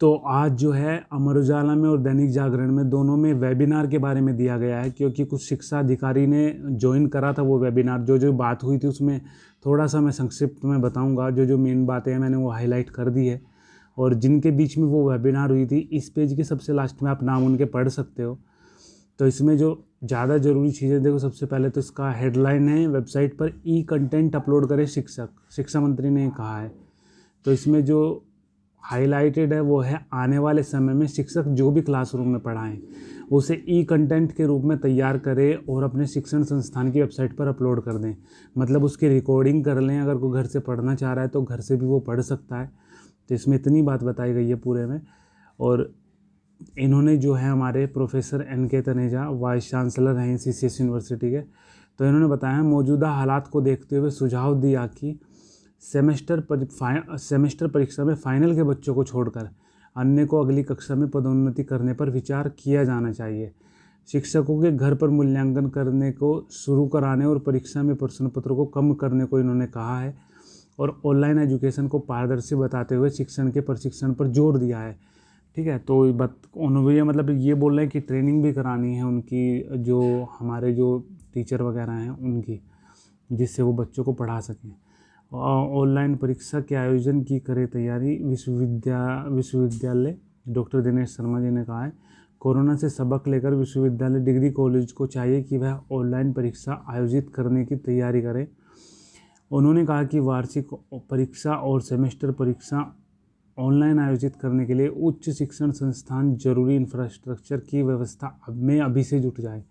तो आज जो है अमर उजाला में और दैनिक जागरण में दोनों में वेबिनार के बारे में दिया गया है, क्योंकि कुछ शिक्षा अधिकारी ने ज्वाइन करा था वो वेबिनार। जो जो बात हुई थी उसमें थोड़ा सा मैं संक्षिप्त में बताऊंगा। जो जो मेन बातें हैं मैंने वो हाईलाइट कर दी है, और जिनके बीच में वो वेबिनार हुई थी इस पेज के सबसे लास्ट में आप नाम उनके पढ़ सकते हो। तो इसमें जो ज़्यादा ज़रूरी चीज़ें देखो, सबसे पहले तो इसका हेडलाइन है, वेबसाइट पर ई कंटेंट अपलोड करें शिक्षक, शिक्षा मंत्री ने कहा है। तो इसमें जो हाईलाइटेड है वो है आने वाले समय में शिक्षक जो भी क्लासरूम में पढ़ाएं उसे ई कंटेंट के रूप में तैयार करें और अपने शिक्षण संस्थान की वेबसाइट पर अपलोड कर दें। मतलब उसकी रिकॉर्डिंग कर लें, अगर कोई घर से पढ़ना चाह रहा है तो घर से भी वो पढ़ सकता है। तो इसमें इतनी बात बताई गई है पूरे में। और इन्होंने जो है हमारे professor NK Taneja vice chancellor हैं CCS यूनिवर्सिटी के, तो इन्होंने बताया मौजूदा हालात को देखते हुए सुझाव दिया कि सेमेस्टर परीक्षा में फाइनल के बच्चों को छोड़कर अन्य को अगली कक्षा में पदोन्नति करने पर विचार किया जाना चाहिए। शिक्षकों के घर पर मूल्यांकन करने को शुरू कराने और परीक्षा में प्रश्न पत्रों को कम करने को इन्होंने कहा है, और ऑनलाइन एजुकेशन को पारदर्शी बताते हुए शिक्षण के प्रशिक्षण पर जोर दिया है। ठीक है, तो उन्होंने मतलब ये बोल रहे हैं कि ट्रेनिंग भी करानी है उनकी, जो हमारे जो टीचर वगैरह हैं उनकी, जिससे वो बच्चों को पढ़ा सकें। ऑनलाइन परीक्षा के आयोजन की करे तैयारी विश्वविद्यालय डॉक्टर दिनेश शर्मा जी ने कहा है। कोरोना से सबक लेकर विश्वविद्यालय डिग्री कॉलेज को चाहिए कि वह ऑनलाइन परीक्षा आयोजित करने की तैयारी करें। उन्होंने कहा कि वार्षिक परीक्षा और सेमेस्टर परीक्षा ऑनलाइन आयोजित करने के लिए उच्च शिक्षण संस्थान जरूरी इंफ्रास्ट्रक्चर की व्यवस्था में अभी से जुट जाए।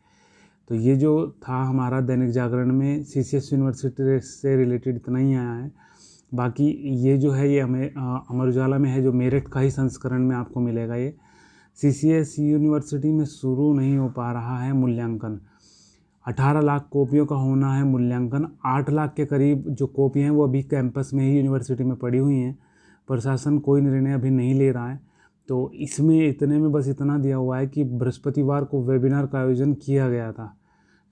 तो ये जो था हमारा दैनिक जागरण में CCS यूनिवर्सिटी से रिलेटेड इतना ही आया है। बाकी ये जो है ये हमें अमर उजाला में है, जो मेरठ का ही संस्करण में आपको मिलेगा। ये CCS यूनिवर्सिटी में शुरू नहीं हो पा रहा है मूल्यांकन। 18 लाख कॉपियों का होना है मूल्यांकन। 8 लाख के करीब जो कॉपियाँ हैं वो अभी कैंपस में ही यूनिवर्सिटी में पड़ी हुई हैं। प्रशासन कोई निर्णय अभी नहीं ले रहा है। तो इसमें इतने में बस इतना दिया हुआ है कि बृहस्पतिवार को वेबिनार का आयोजन किया गया था।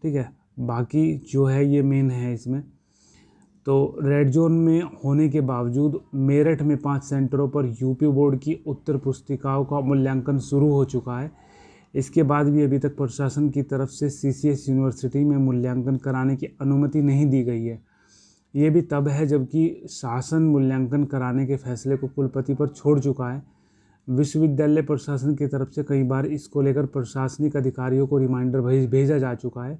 ठीक है, बाकी जो है ये मेन है इसमें। तो रेड जोन में होने के बावजूद मेरठ में 5 सेंटरों पर यूपी बोर्ड की उत्तर पुस्तिकाओं का मूल्यांकन शुरू हो चुका है। इसके बाद भी अभी तक प्रशासन की तरफ से CCS यूनिवर्सिटी में मूल्यांकन कराने की अनुमति नहीं दी गई है। ये भी तब है जबकि शासन मूल्यांकन कराने के फैसले को कुलपति पर छोड़ चुका है। विश्वविद्यालय प्रशासन की तरफ से कई बार इसको लेकर प्रशासनिक अधिकारियों को रिमाइंडर भेजा जा चुका है,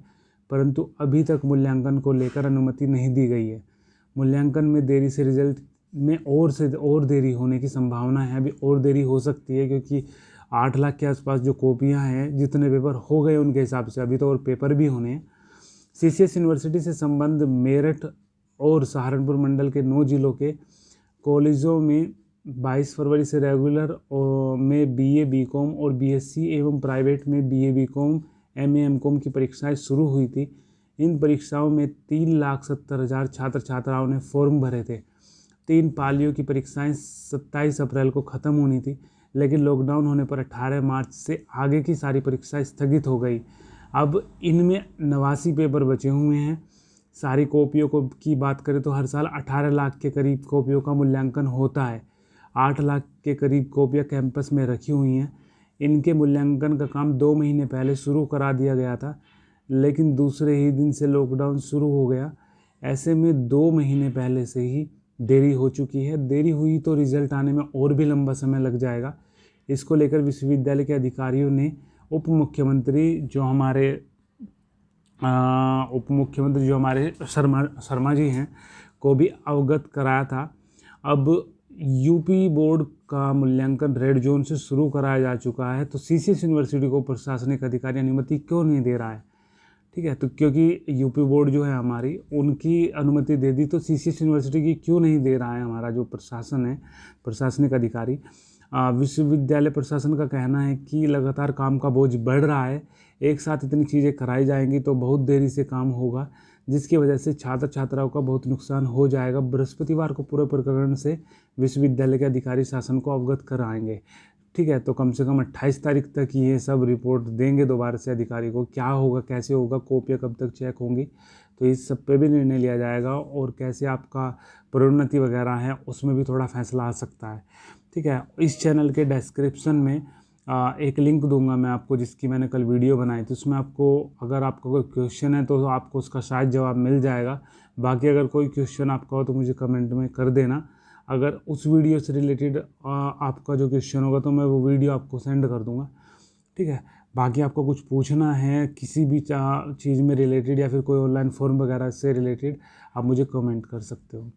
परंतु अभी तक मूल्यांकन को लेकर अनुमति नहीं दी गई है। मूल्यांकन में देरी से रिजल्ट में और देरी होने की संभावना है। अभी और देरी हो सकती है, क्योंकि 8 लाख के आसपास जो कॉपियां हैं, जितने पेपर हो गए उनके हिसाब से अभी तो और पेपर भी होने हैं। CCS यूनिवर्सिटी से संबंध मेरठ और सहारनपुर मंडल के 9 जिलों के कॉलेजों में 22 फरवरी से रेगुलर में BA BCom और BSc एवं प्राइवेट में BA BCom MA MCom की परीक्षाएं शुरू हुई थी। इन परीक्षाओं में 3,70,000 छात्र छात्राओं ने फॉर्म भरे थे। 3 पालियों की परीक्षाएं 27 अप्रैल को ख़त्म होनी थी, लेकिन लॉकडाउन होने पर 18 मार्च से आगे की सारी परीक्षाएं स्थगित हो गई। अब इनमें 89 पेपर बचे हुए हैं। सारी कॉपियों को की बात करें तो हर साल 18 लाख के करीब कॉपियों का मूल्यांकन होता है। 8 लाख के करीब कॉपियाँ कैंपस में रखी हुई हैं। इनके मूल्यांकन का काम 2 महीने पहले शुरू करा दिया गया था, लेकिन दूसरे ही दिन से लॉकडाउन शुरू हो गया। ऐसे में 2 महीने पहले से ही देरी हो चुकी है। देरी हुई तो रिजल्ट आने में और भी लंबा समय लग जाएगा। इसको लेकर विश्वविद्यालय के अधिकारियों ने उप मुख्यमंत्री जो हमारे शर्मा जी हैं को भी अवगत कराया था। अब यूपी बोर्ड का मूल्यांकन रेड जोन से शुरू कराया जा चुका है, तो CCS यूनिवर्सिटी को प्रशासनिक अधिकारी अनुमति क्यों नहीं दे रहा है? ठीक है, तो क्योंकि यूपी बोर्ड जो है हमारी, उनकी अनुमति दे दी, तो CCS यूनिवर्सिटी की क्यों नहीं दे रहा है हमारा जो प्रशासन है, प्रशासनिक अधिकारी? विश्वविद्यालय प्रशासन का कहना है कि लगातार काम का बोझ बढ़ रहा है। एक साथ इतनी चीज़ें कराई जाएंगी तो बहुत देरी से काम होगा, जिसकी वजह से छात्र छात्राओं का बहुत नुकसान हो जाएगा। बृहस्पतिवार को पूरे प्रकरण से विश्वविद्यालय के अधिकारी शासन को अवगत कराएंगे। ठीक है। तो कम से कम 28 तारीख तक ये सब रिपोर्ट देंगे दोबारा से अधिकारी को, क्या होगा कैसे होगा, कॉपियाँ कब तक चेक होंगी, तो इस सब पे भी निर्णय लिया जाएगा और कैसे आपका प्रोन्नति वगैरह है उसमें भी थोड़ा फैसला आ सकता है। ठीक है। इस चैनल के डिस्क्रिप्शन में एक लिंक दूंगा मैं आपको, जिसकी मैंने कल वीडियो बनाई थी। उसमें आपको अगर आपका कोई क्वेश्चन है तो आपको उसका शायद जवाब मिल जाएगा। बाकी अगर कोई क्वेश्चन आपका हो तो मुझे कमेंट में कर देना। अगर उस वीडियो से रिलेटेड आपका जो क्वेश्चन होगा तो मैं वो वीडियो आपको सेंड कर दूंगा। ठीक है। बाकी आपको कुछ पूछना है किसी भी चीज़ में रिलेटेड या फिर कोई ऑनलाइन फॉर्म वगैरह से रिलेटेड, आप मुझे कमेंट कर सकते हो।